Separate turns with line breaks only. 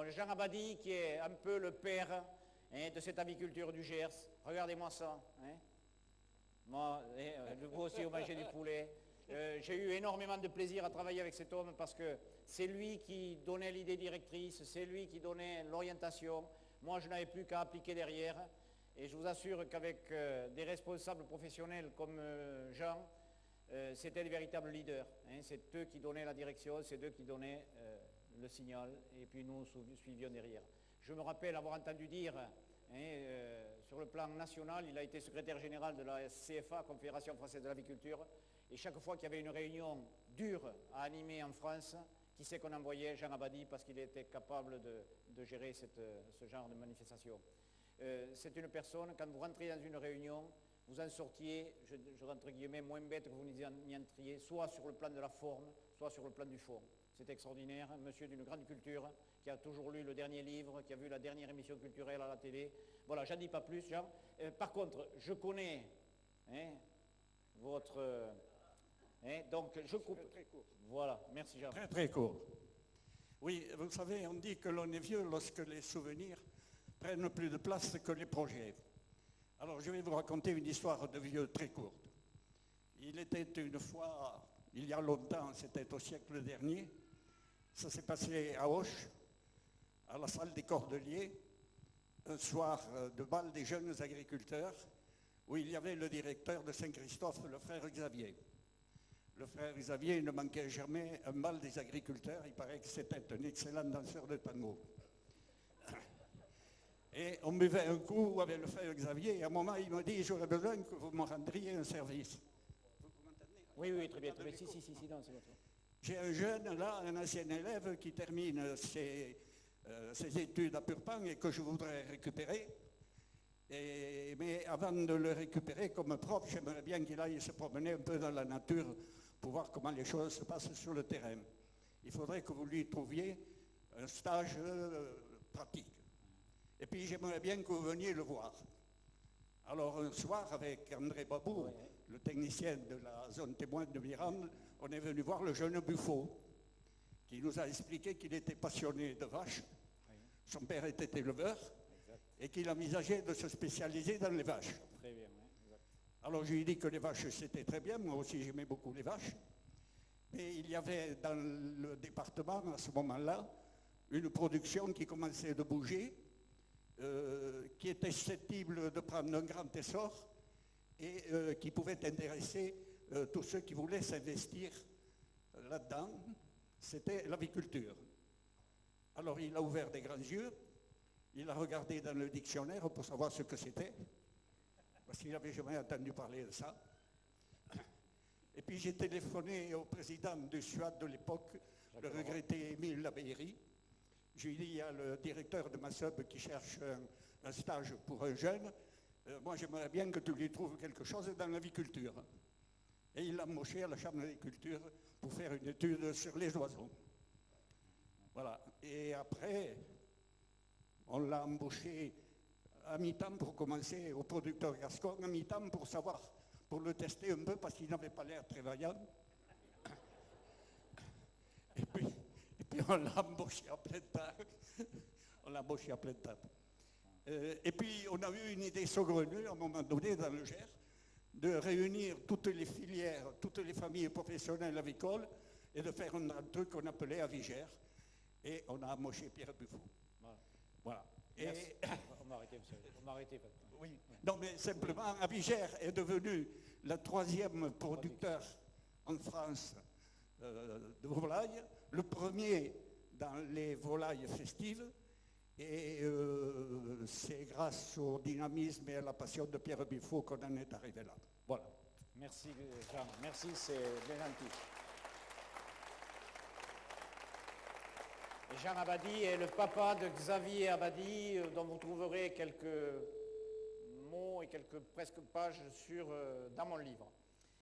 Jean Abadie, qui est un peu le père de cette aviculture du Gers. Regardez-moi ça. Moi, vous aussi, vous mangez du poulet. J'ai eu énormément de plaisir à travailler avec cet homme parce que c'est lui qui donnait l'idée directrice, c'est lui qui donnait l'orientation. Moi, je n'avais plus qu'à appliquer derrière. Et je vous assure qu'avec des responsables professionnels comme Jean, c'était les véritables leaders. C'est eux qui donnaient la direction, c'est eux qui donnaient le signal, et puis nous suivions derrière. Je me rappelle avoir entendu dire, sur le plan national, il a été secrétaire général de la CFA, Confédération Française de l'Aviculture, et chaque fois qu'il y avait une réunion dure à animer en France, qui c'est qu'on envoyait? Jean Abadie, parce qu'il était capable de gérer ce genre de manifestation. C'est une personne, quand vous rentrez dans une réunion, vous en sortiez, je rentre guillemets, moins bête que vous n'y entriez, soit sur le plan de la forme, soit sur le plan du fond. C'est extraordinaire, un monsieur d'une grande culture, qui a toujours lu le dernier livre, qui a vu la dernière émission culturelle à la télé. Voilà, j'en dis pas plus, Jean. Par contre, je connais votre... donc, je coupe.
Très court.
Voilà, merci Jean.
Très, très court. Oui, vous savez, on dit que l'on est vieux lorsque les souvenirs prennent plus de place que les projets. Alors, je vais vous raconter une histoire de vieux très courte. Il était une fois, il y a longtemps, c'était au siècle dernier, ça s'est passé à Auch, à la salle des Cordeliers, un soir de bal des jeunes agriculteurs, où il y avait le directeur de Saint-Christophe, le frère Xavier. Le frère Xavier ne manquait jamais un bal des agriculteurs, il paraît que c'était un excellent danseur de tango. Et on buvait un coup avec le frère Xavier, et à un moment il me dit, j'aurais besoin que vous me rendriez un service. Vous m'entendez?
Oui, oui, très bien, très bien. Si, non, c'est bon.
J'ai un jeune, là, un ancien élève qui termine ses études à Purpan et que je voudrais récupérer. Mais avant de le récupérer comme prof, j'aimerais bien qu'il aille se promener un peu dans la nature pour voir comment les choses se passent sur le terrain. Il faudrait que vous lui trouviez un stage pratique. Et puis j'aimerais bien que vous veniez le voir. Alors un soir, avec André Babou, le technicien de la zone témoin de Mirande, on est venu voir le jeune Buffo, qui nous a expliqué qu'il était passionné de vaches. Son père était éleveur et qu'il envisageait de se spécialiser dans les vaches.
Très bien,
alors je lui ai dit que les vaches c'était très bien, moi aussi j'aimais beaucoup les vaches. Mais il y avait dans le département à ce moment-là une production qui commençait de bouger, qui était susceptible de prendre un grand essor et qui pouvait intéresser tous ceux qui voulaient s'investir là-dedans, c'était l'aviculture. Alors il a ouvert des grands yeux, il a regardé dans le dictionnaire pour savoir ce que c'était, parce qu'il n'avait jamais entendu parler de ça. Et puis j'ai téléphoné au président du SUAD de l'époque, le regretté Émile Labeyrie. Je lui ai dit, il y a le directeur de ma sub qui cherche un stage pour un jeune. Moi, j'aimerais bien que tu lui trouves quelque chose dans l'aviculture. Et il l'a embauché à la Chambre d'agriculture pour faire une étude sur les oiseaux. Voilà. Et après, on l'a embauché à mi-temps pour commencer au producteur gascon, à mi-temps pour savoir, pour le tester un peu parce qu'il n'avait pas l'air très vaillant. Et puis on l'a embauché à plein temps. On l'a embauché à plein temps. Et puis on a eu une idée saugrenue à un moment donné dans le Gers de réunir toutes les filières, toutes les familles professionnelles avicoles et de faire un truc qu'on appelait Avigère. Et on a embauché Pierre Buffo. Voilà. Et...
On m'a arrêté, monsieur. On m'a arrêté.
Oui. Non, mais simplement, Avigère est devenu le troisième producteur en France de volailles, le premier dans les volailles festives, et c'est grâce au dynamisme et à la passion de Pierre Buffo qu'on en est arrivé là. Voilà.
Merci Jean, merci, c'est bien gentil. Jean Abadie est le papa de Xavier Abadie, dont vous trouverez quelques mots et quelques presque pages dans mon livre.